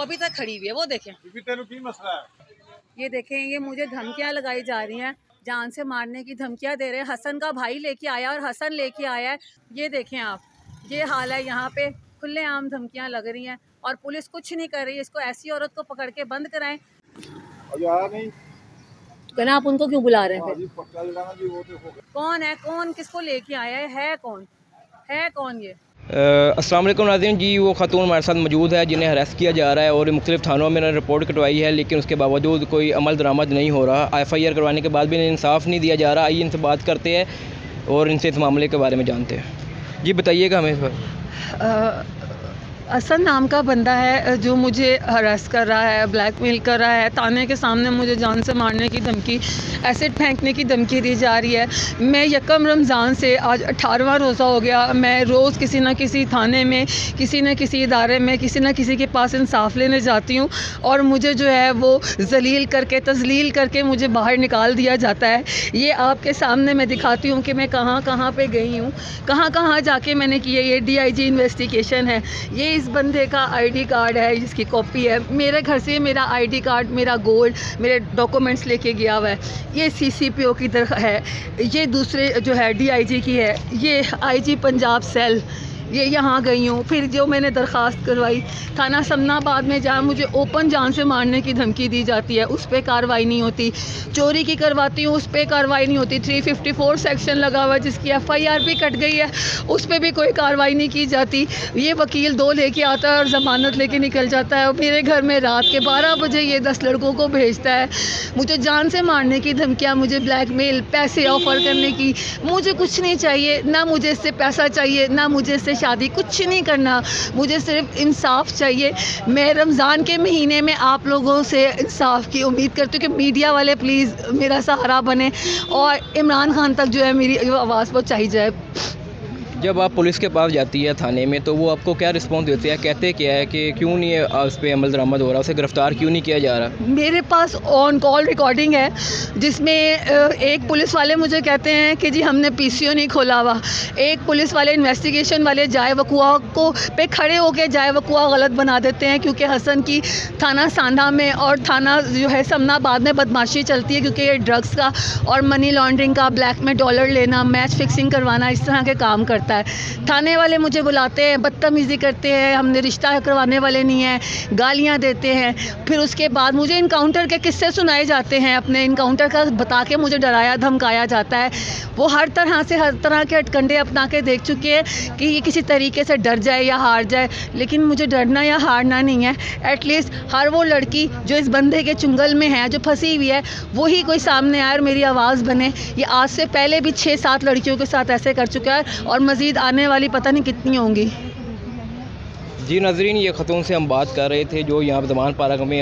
अभी तक खड़ी हुई है, वो देखें। मसला है ये देखें, ये मुझे धमकियां लगाई जा रही हैं, जान से मारने की धमकियां दे रहे हैं। हसन का भाई लेके आया और हसन लेके आया है। ये देखें आप, ये हाल है यहाँ पे, खुलेआम धमकियां लग रही हैं और पुलिस कुछ नहीं कर रही। इसको ऐसी औरत को पकड़ के बंद कराएं। कहना आप उनको क्यों बुला रहे हैं? कौन है, कौन किसको लेके आया है कौन ये? अस्सलाम वालेकुम नाज़रीन जी, वो खातून हमारे साथ मौजूद है जिन्हें अरेस्ट किया जा रहा है और मुख्तलिफ थानों में रिपोर्ट कटवाई है, लेकिन उसके बावजूद कोई अमल दरामद नहीं हो रहा। FIR करवाने के बाद भी इंसाफ नहीं दिया जा रहा। आइए इनसे बात करते हैं और इनसे इस मामले के बारे में जानते हैं। जी बताइएगा हमें। हसन नाम का बंदा है जो मुझे हरास कर रहा है, ब्लैकमेल कर रहा है। थाने के सामने मुझे जान से मारने की धमकी, एसिड फेंकने की धमकी दी जा रही है। मैं यकम रमज़ान से आज 18वां रोज़ा हो गया। मैं रोज़ किसी न किसी थाने में, किसी न किसी इदारे में, किसी न किसी के पास इंसाफ लेने जाती हूँ और मुझे जो है वो जलील करके, तजलील करके मुझे बाहर निकाल दिया जाता है। ये आपके सामने मैं दिखाती हूँ कि मैं कहाँ कहाँ पे गई हूँ, कहाँ कहाँ जाके मैंने किया। ये DIG इन्वेस्टिगेशन है। ये इस बंदे का ID कार्ड है जिसकी कॉपी है। मेरे घर से मेरा ID कार्ड, मेरा गोल्ड, मेरे डॉक्यूमेंट्स लेके गया हुआ है। ये CCPO की तरह है। ये दूसरे जो है DIG की है। ये IG पंजाब सेल, ये यहाँ गई हूँ। फिर जो मैंने दरख्वास्त करवाई थाना समनाबाद में, जहाँ मुझे ओपन जान से मारने की धमकी दी जाती है, उस पर कार्रवाई नहीं होती। चोरी की करवाती हूँ, उस पर कार्रवाई नहीं होती। 354 सेक्शन लगा हुआ है जिसकी FIR भी कट गई है, उस पर भी कोई कार्रवाई नहीं की जाती। ये वकील 2 लेके आता है और ज़मानत लेके निकल जाता है। मेरे घर में रात के 12 बजे ये 10 लड़कों को भेजता है, मुझे जान से मारने की धमकियाँ, मुझे ब्लैकमेल, पैसे ऑफ़र करने की। मुझे कुछ नहीं चाहिए, ना मुझे इससे पैसा चाहिए, ना मुझे इससे शादी, कुछ नहीं करना। मुझे सिर्फ इंसाफ चाहिए। मैं रमज़ान के महीने में आप लोगों से इंसाफ की उम्मीद करती हूँ कि मीडिया वाले प्लीज़ मेरा सहारा बने और इमरान खान तक जो है मेरी आवाज़ पहुँचाई जाए। जब आप पुलिस के पास जाती है थाने में तो वो आपको क्या रिस्पॉन्स देते हैं, कहते क्या है कि क्यों नहीं है उस पर अमल दरामद हो रहा, उसे गिरफ़्तार क्यों नहीं किया जा रहा? मेरे पास ऑन कॉल रिकॉर्डिंग है जिसमें एक पुलिस वाले मुझे कहते हैं कि जी हमने PCO नहीं खोला हुआ। एक पुलिस वाले, इन्वेस्टिगेशन वाले जाए वकुआ को पे खड़े होकर जाए वकुआ गलत बना देते हैं, क्योंकि हसन की थाना सांधा में और थाना जो है समनाबाद में बदमाशी चलती है, क्योंकि ये ड्रग्स का और मनी लॉन्ड्रिंग का, ब्लैक में डॉलर लेना, मैच फिक्सिंग करवाना, इस तरह के काम करता है। थाने वाले मुझे बुलाते हैं, बदतमीज़ी करते हैं, हमने रिश्ता करवाने वाले नहीं हैं, गालियां देते हैं। फिर उसके बाद मुझे इनकाउंटर के किस्से सुनाए जाते हैं, अपने इनकाउंटर का बता के मुझे डराया धमकाया जाता है। वो हर तरह के हथकंडे अपना के देख चुके हैं कि ये किसी तरीके से डर जाए या हार जाए, लेकिन मुझे डरना या हारना नहीं है। एटलीस्ट हर वो लड़की जो इस बंदे के चुंगल में है, जो फंसी हुई है, वही कोई सामने आए और मेरी आवाज़ बने। ये आज से पहले भी 6-7 लड़कियों के साथ ऐसे कर चुका है और मज़ीद आने वाली पता नहीं कितनी होंगी। जी नाज़रीन, ये ख़तून से हम बात कर रहे थे जो यहाँ ज़मान पार्क में